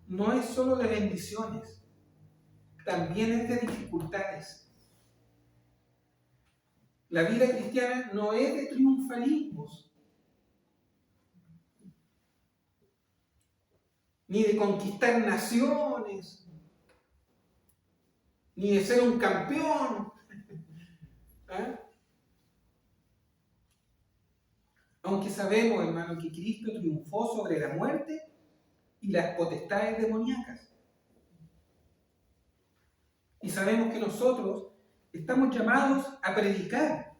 no es solo de bendiciones, también es de dificultades. La vida cristiana no es de triunfalismos, ni de conquistar naciones, ni de ser un campeón. ¿Ah? Aunque sabemos, hermano, que Cristo triunfó sobre la muerte y las potestades demoníacas. Y sabemos que nosotros estamos llamados a predicar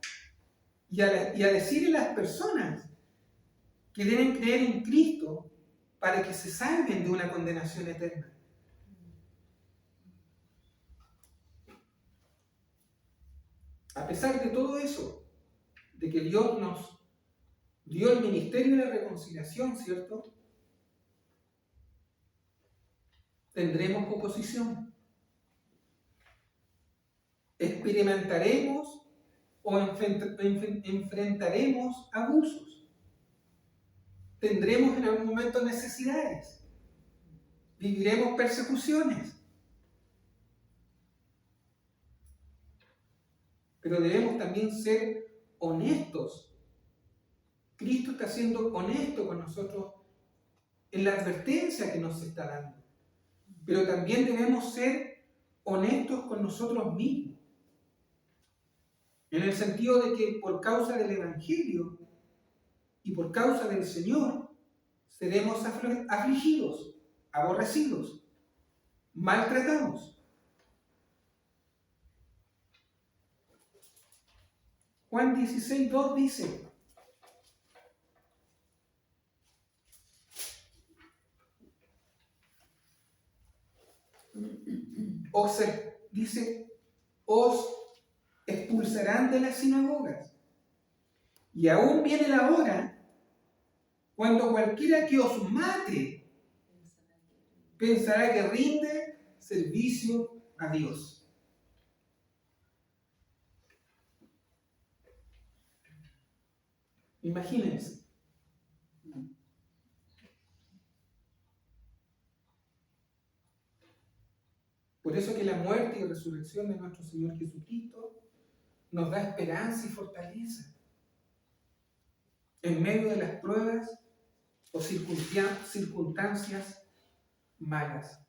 y a decirle a las personas que deben creer en Cristo para que se salven de una condenación eterna. A pesar de todo eso, de que Dios nos dio el ministerio de la reconciliación, ¿cierto? Tendremos oposición. Experimentaremos o enfrentaremos abusos. Tendremos en algún momento necesidades. Viviremos persecuciones. Pero debemos también ser honestos. Cristo está siendo honesto con nosotros en la advertencia que nos está dando. Pero también debemos ser honestos con nosotros mismos. En el sentido de que por causa del Evangelio y por causa del Señor seremos afligidos, aborrecidos, maltratados. Juan 16:2 dice: os expulsarán de las sinagogas. Y aún viene la hora cuando cualquiera que os mate pensará que rinde servicio a Dios. Imagínense. Por eso que la muerte y resurrección de nuestro Señor Jesucristo nos da esperanza y fortaleza en medio de las pruebas o circunstancias malas.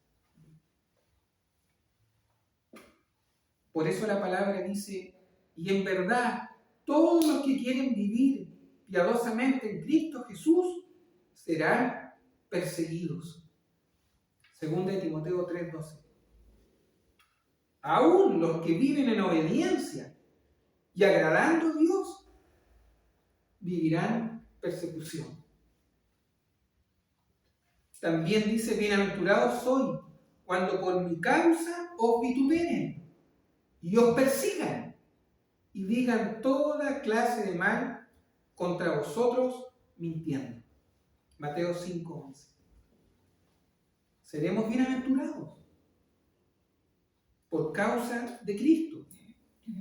Por eso la palabra dice: y en verdad todos los que quieren vivir piadosamente en Cristo Jesús serán perseguidos. Segunda de Timoteo 3:12. Aún los que viven en obediencia y agradando a Dios vivirán persecución. También dice: bienaventurados sois cuando por mi causa os vituperen y os persigan y digan toda clase de mal contra vosotros mintiendo. Mateo 5:11. Seremos bienaventurados por causa de Cristo,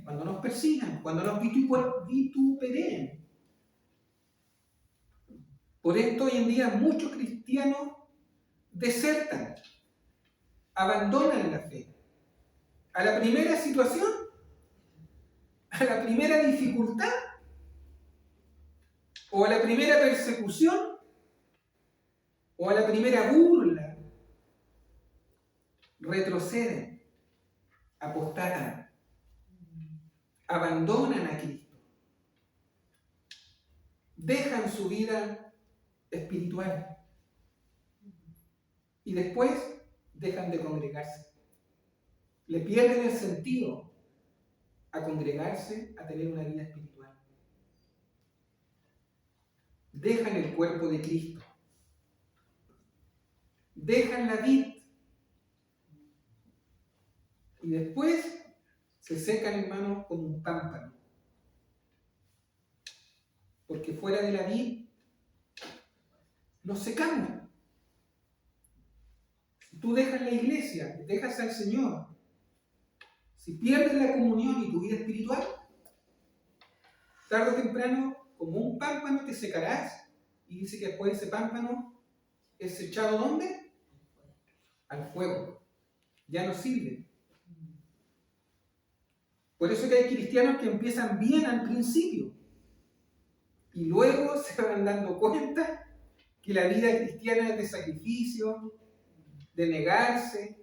cuando nos persigan, cuando nos vituperen. Por esto hoy en día muchos cristianos desertan, abandonan la fe. A la primera situación, a la primera dificultad o a la primera persecución o a la primera burla, retroceden, apostatan, abandonan a Cristo, dejan su vida espiritual y después dejan de congregarse. Le pierden el sentido a congregarse, a tener una vida espiritual. Dejan el cuerpo de Cristo, dejan la vid y después se secan, hermano, como un pámpano. Porque fuera de la vid nos secamos. Si tú dejas la iglesia, dejas al Señor, si pierdes la comunión y tu vida espiritual, tarde o temprano como un pámpano te secarás. Y dice que después ese pámpano es echado ¿dónde? Al fuego. Ya no sirve. Por eso que hay cristianos que empiezan bien al principio y luego se van dando cuenta que la vida cristiana es de sacrificio, de negarse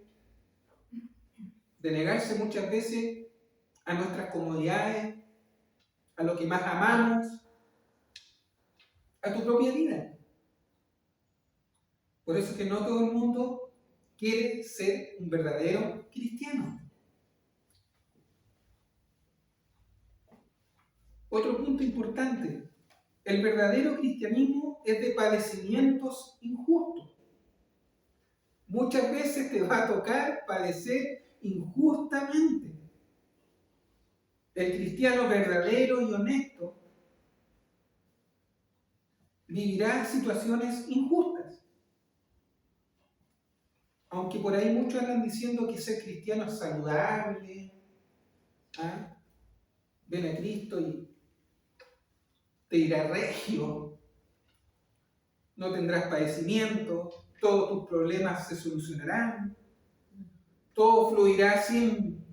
muchas veces a nuestras comodidades, a lo que más amamos, a tu propia vida. Por eso es que no todo el mundo quiere ser un verdadero cristiano. Otro punto importante, el verdadero cristianismo es de padecimientos injustos. Muchas veces te va a tocar padecer injustamente. El cristiano verdadero y honesto vivirá situaciones injustas. Aunque por ahí muchos andan diciendo que ser cristiano es saludable, ¿ah? Ven a Cristo y te irá regio, no tendrás padecimiento, todos tus problemas se solucionarán, todo fluirá sin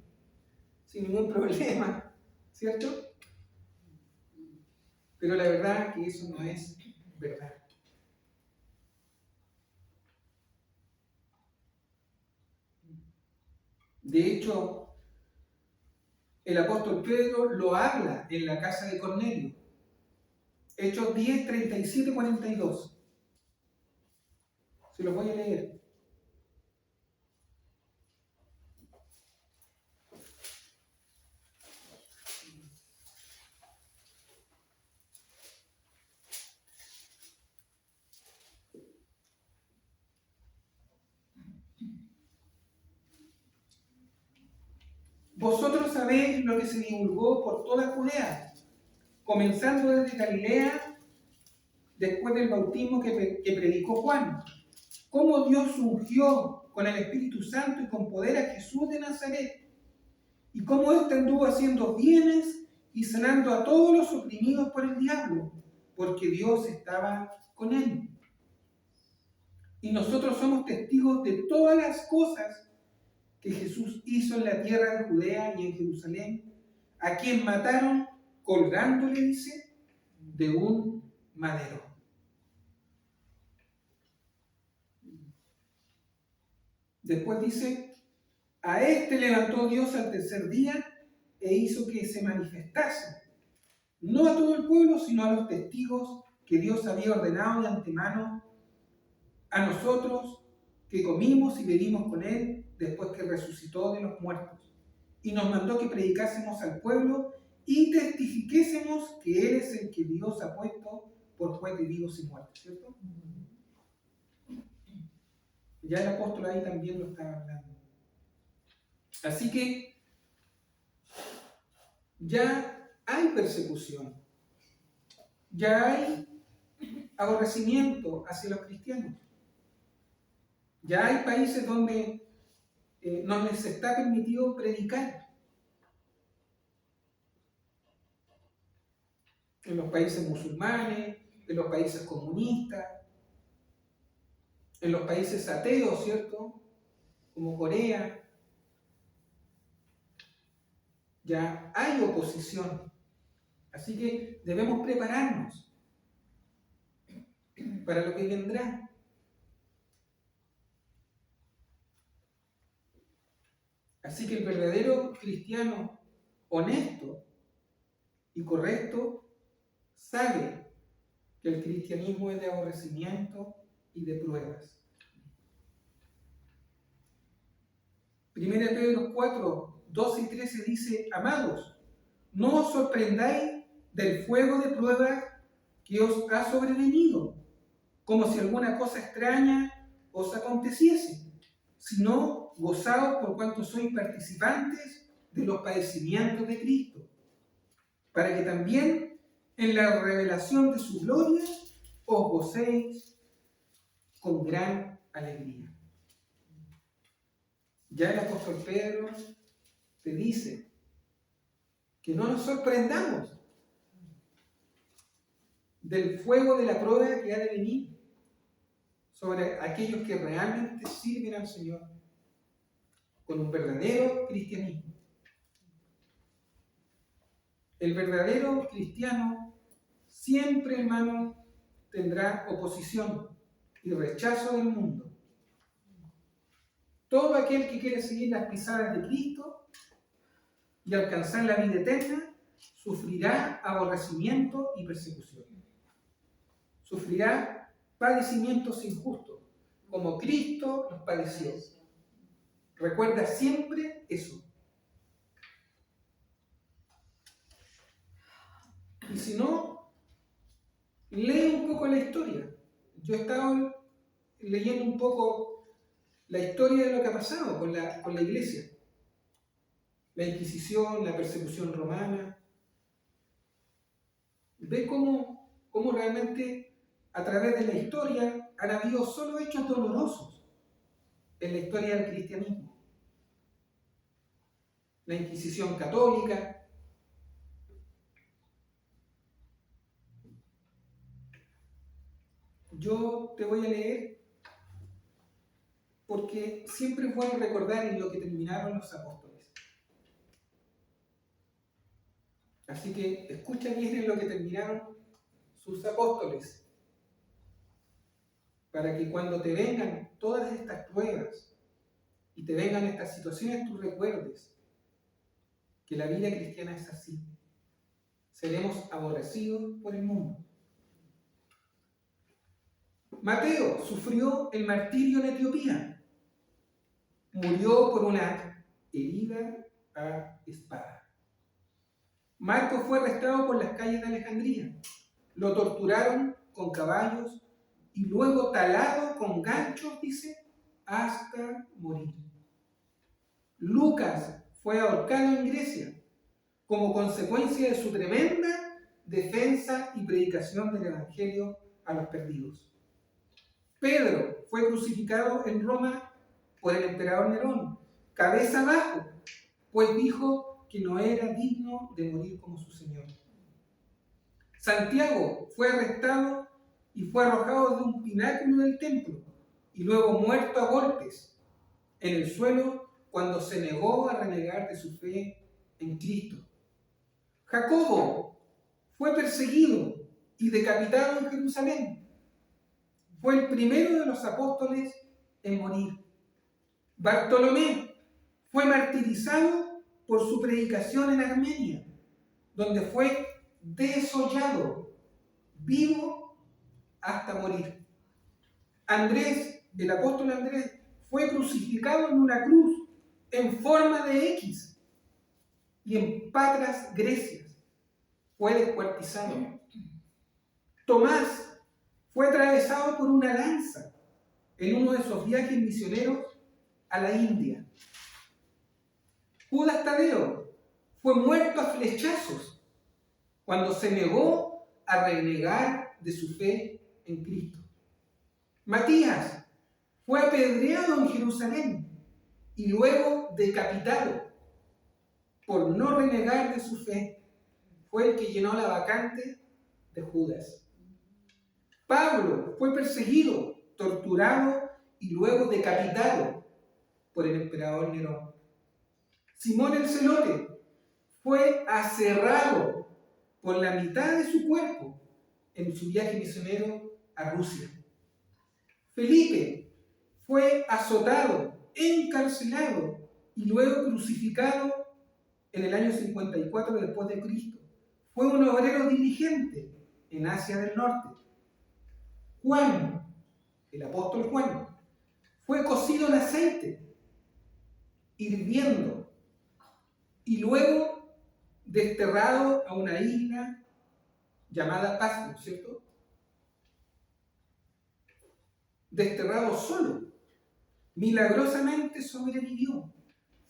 ningún problema, ¿cierto? Pero la verdad es que eso no es verdad. De hecho, el apóstol Pedro lo habla en la casa de Cornelio. Hechos 10, 37, 42. Se los voy a leer. Vosotros sabéis lo que se divulgó por toda Judea, comenzando desde Galilea, después del bautismo que predicó Juan, cómo Dios ungió con el Espíritu Santo y con poder a Jesús de Nazaret, y cómo éste anduvo haciendo bienes y sanando a todos los oprimidos por el diablo, porque Dios estaba con él. Y nosotros somos testigos de todas las cosas que Jesús hizo en la tierra de Judea y en Jerusalén, a quien mataron colgándole, dice, de un madero. Después dice, a este levantó Dios al tercer día e hizo que se manifestase, no a todo el pueblo, sino a los testigos que Dios había ordenado de antemano, a nosotros que comimos y bebimos con él después que resucitó de los muertos. Y nos mandó que predicásemos al pueblo y testifiquésemos que Él es el que Dios ha puesto por juez de vivos y muertos, ¿cierto? Ya el apóstol ahí también lo estaba hablando. Así que ya hay persecución, ya hay aborrecimiento hacia los cristianos. Ya hay países donde no les está permitido predicar. En los países musulmanes, en los países comunistas, en los países ateos, ¿cierto? Como Corea. Ya hay oposición. Así que debemos prepararnos para lo que vendrá. Así que el verdadero cristiano honesto y correcto sabe que el cristianismo es de aborrecimiento y de pruebas. 1 Pedro 4, 12 y 13 dice, amados, no os sorprendáis del fuego de prueba que os ha sobrevenido, como si alguna cosa extraña os aconteciese, sino gozaos por cuanto sois participantes de los padecimientos de Cristo, para que también en la revelación de su gloria os gocéis con gran alegría. Ya el apóstol Pedro te dice que no nos sorprendamos del fuego de la prueba que ha de venir sobre aquellos que realmente sirven al Señor con un verdadero cristianismo. El verdadero cristiano siempre, hermano, tendrá oposición y rechazo del mundo. Todo aquel que quiere seguir las pisadas de Cristo y alcanzar la vida eterna sufrirá aborrecimiento y persecución. Sufrirá padecimientos injustos, como Cristo los padeció. Recuerda siempre eso. Y si no, lee un poco la historia. Yo he estado leyendo un poco la historia de lo que ha pasado con la iglesia. La Inquisición, la persecución romana. Ve cómo realmente a través de la historia han habido solo hechos dolorosos en la historia del cristianismo. La Inquisición católica. Yo te voy a leer porque siempre es bueno recordar en lo que terminaron los apóstoles. Así que escucha bien en lo que terminaron sus apóstoles, para que cuando te vengan todas estas pruebas y te vengan estas situaciones, tú recuerdes que la vida cristiana es así. Seremos aborrecidos por el mundo. Mateo sufrió el martirio en Etiopía. Murió por una herida a espada. Marcos fue arrestado por las calles de Alejandría. Lo torturaron con caballos y luego talado con ganchos, dice, hasta morir. Lucas fue ahorcado en Grecia como consecuencia de su tremenda defensa y predicación del Evangelio a los perdidos. Pedro fue crucificado en Roma por el emperador Nerón, cabeza abajo, pues dijo que no era digno de morir como su Señor. Santiago fue arrestado y fue arrojado de un pináculo del templo y luego muerto a golpes en el suelo cuando se negó a renegar de su fe en Cristo. Jacobo fue perseguido y decapitado en Jerusalén. Fue el primero de los apóstoles en morir. Bartolomé fue martirizado por su predicación en Armenia, donde fue desollado, vivo hasta morir. Andrés, el apóstol Andrés, fue crucificado en una cruz en forma de X y en Patras, Grecia. Fue descuartizado. Tomás fue atravesado por una lanza en uno de esos viajes misioneros a la India. Judas Tadeo fue muerto a flechazos cuando se negó a renegar de su fe en Cristo. Matías fue apedreado en Jerusalén y luego decapitado por no renegar de su fe. Fue el que llenó la vacante de Judas. Pablo fue perseguido, torturado y luego decapitado por el emperador Nerón. Simón el Celote fue aserrado por la mitad de su cuerpo en su viaje misionero a Rusia. Felipe fue azotado, encarcelado y luego crucificado en el año 54 después de Cristo. Fue un obrero diligente en Asia del Norte. Juan, el apóstol Juan, fue cocido en aceite, hirviendo, y luego desterrado a una isla llamada Patmos, ¿cierto? Desterrado solo, milagrosamente sobrevivió.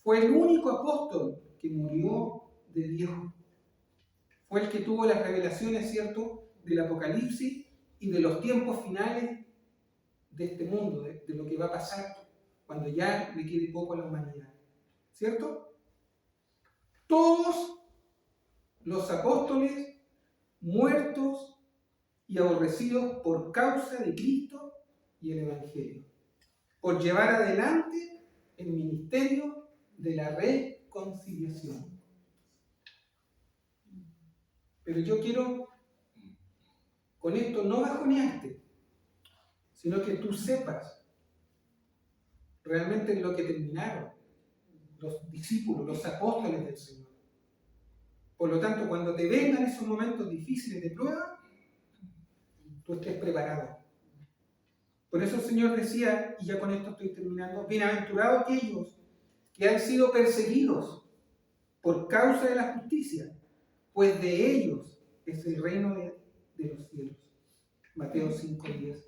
Fue el único apóstol que murió de viejo. Fue el que tuvo las revelaciones, ¿cierto?, del Apocalipsis y de los tiempos finales de este mundo, de lo que va a pasar cuando ya le quede poco a la humanidad, ¿cierto? Todos los apóstoles muertos y aborrecidos por causa de Cristo y el Evangelio, por llevar adelante el ministerio de la reconciliación. Pero yo quiero con esto no bajonearte, sino que tú sepas realmente en lo que terminaron los discípulos, los apóstoles del Señor. Por lo tanto, cuando te vengan esos momentos difíciles de prueba, tú estés preparado. Por eso el Señor decía, y ya con esto estoy terminando, bienaventurados aquellos que han sido perseguidos por causa de la justicia, pues de ellos es el reino de los cielos. Mateo 5:10.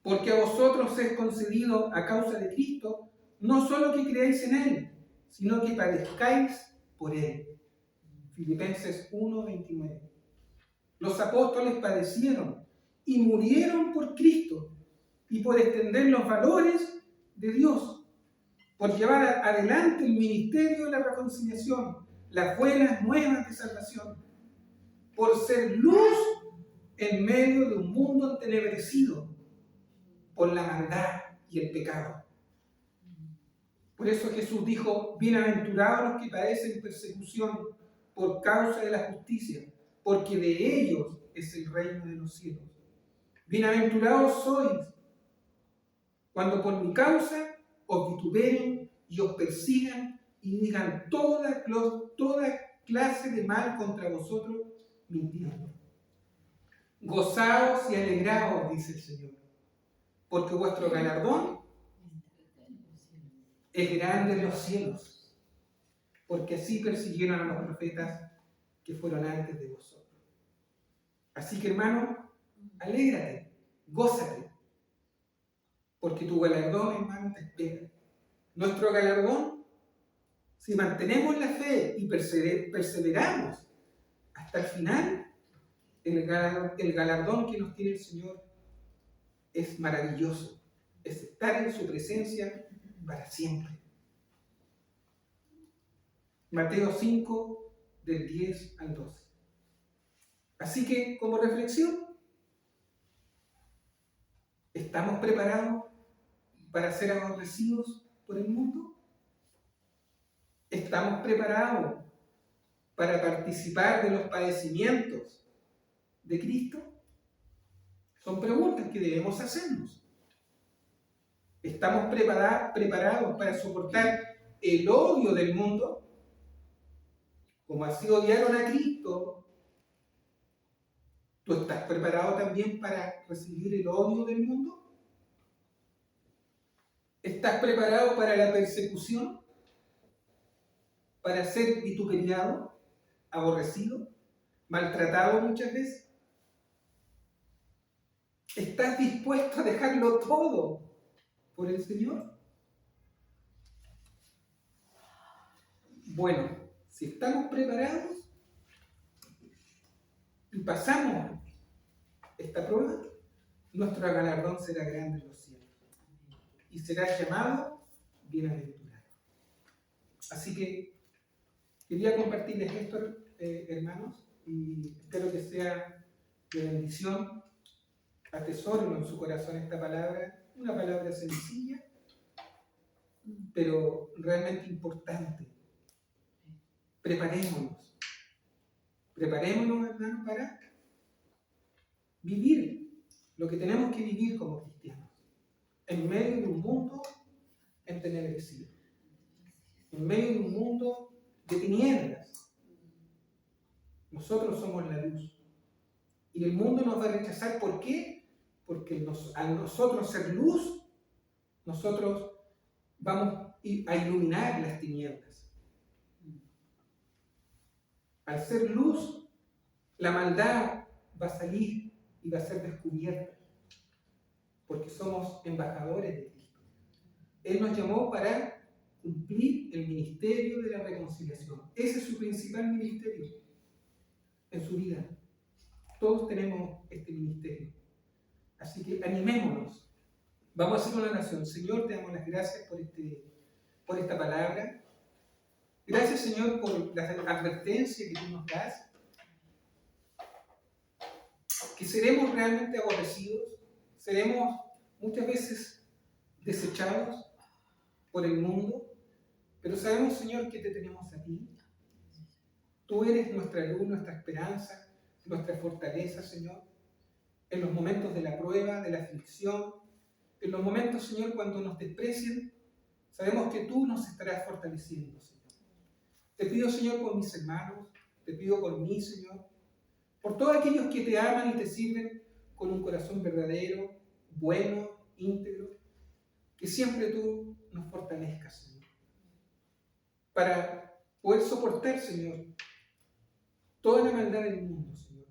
Porque a vosotros es concedido a causa de Cristo, no solo que creáis en Él, sino que padezcáis por Él. Filipenses 1:29. Los apóstoles padecieron y murieron por Cristo y por extender los valores de Dios, por llevar adelante el ministerio de la reconciliación, las buenas nuevas de salvación, por ser luz en medio de un mundo entenebrecido por la maldad y el pecado. Por eso Jesús dijo, bienaventurados los que padecen persecución por causa de la justicia, porque de ellos es el reino de los cielos. Bienaventurados sois cuando por mi causa os vituperen y os persigan y digan toda clase de mal contra vosotros mintiendo. Gozaos y alegraos, dice el Señor, porque vuestro galardón es grande en los cielos, porque así persiguieron a los profetas que fueron antes de vosotros. Así que, hermano, alégrate, gózate, porque tu galardón, hermano, te espera. Nuestro galardón, si mantenemos la fe y perseveramos hasta el final, el galardón que nos tiene el Señor es maravilloso, es estar en su presencia para siempre. Mateo 5, del 10 al 12. Así que, como reflexión, ¿estamos preparados para ser aborrecidos por el mundo? ¿Estamos preparados para participar de los padecimientos de Cristo? Son preguntas que debemos hacernos. ¿Estamos preparados para soportar el odio del mundo? Como así odiaron a Cristo, ¿tú estás preparado también para recibir el odio del mundo? ¿Estás preparado para la persecución? ¿Para ser vituperiado, aborrecido, maltratado muchas veces? ¿Estás dispuesto a dejarlo todo por el Señor? Bueno, si estamos preparados y pasamos esta prueba, nuestro galardón será grande en los cielos y será llamado bienaventurado. Así que quería compartirles esto, hermanos, y espero que sea de bendición. Atesórenlo en su corazón esta palabra, una palabra sencilla, pero realmente importante. Preparémonos, hermanos, para vivir lo que tenemos que vivir como cristianos, en medio de un mundo entenebrecido, en medio de un mundo de tinieblas. Nosotros somos la luz y el mundo nos va a rechazar. ¿Por qué? Porque al nosotros ser luz, nosotros vamos a iluminar las tinieblas. Al ser luz, la maldad va a salir y va a ser descubierta, porque somos embajadores de Cristo. Él nos llamó para cumplir el ministerio de la reconciliación. Ese es su principal ministerio en su vida. Todos tenemos este ministerio. Así que animémonos. Vamos a hacer una oración. Señor, te damos las gracias por esta palabra. Gracias, Señor, por la advertencia que tú nos das. que seremos realmente aborrecidos, seremos muchas veces desechados por el mundo, pero sabemos, Señor, que te tenemos a ti. Tú eres nuestra luz, nuestra esperanza, nuestra fortaleza, Señor. En los momentos de la prueba, de la aflicción, en los momentos, Señor, cuando nos desprecian, sabemos que tú nos estarás fortaleciendo, Señor. Te pido, Señor, por mis hermanos, te pido por mí, Señor, por todos aquellos que te aman y te sirven con un corazón verdadero, bueno, íntegro, que siempre tú nos fortalezcas, Señor, para poder soportar, Señor, toda la maldad del mundo, Señor.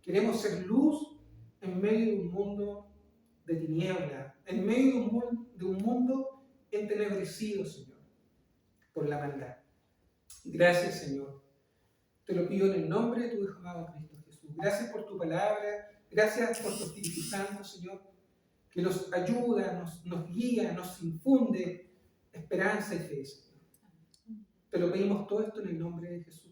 Queremos ser luz en medio de un mundo de tiniebla, en medio de un mundo entenebrecido, Señor, por la maldad. Gracias, Señor. Te lo pido en el nombre de tu Hijo amado Cristo Jesús. Gracias por tu palabra, gracias por tu Espíritu Santo, Señor, que nos ayuda, nos guía, nos infunde esperanza y fe, Señor. Te lo pedimos todo esto en el nombre de Jesús.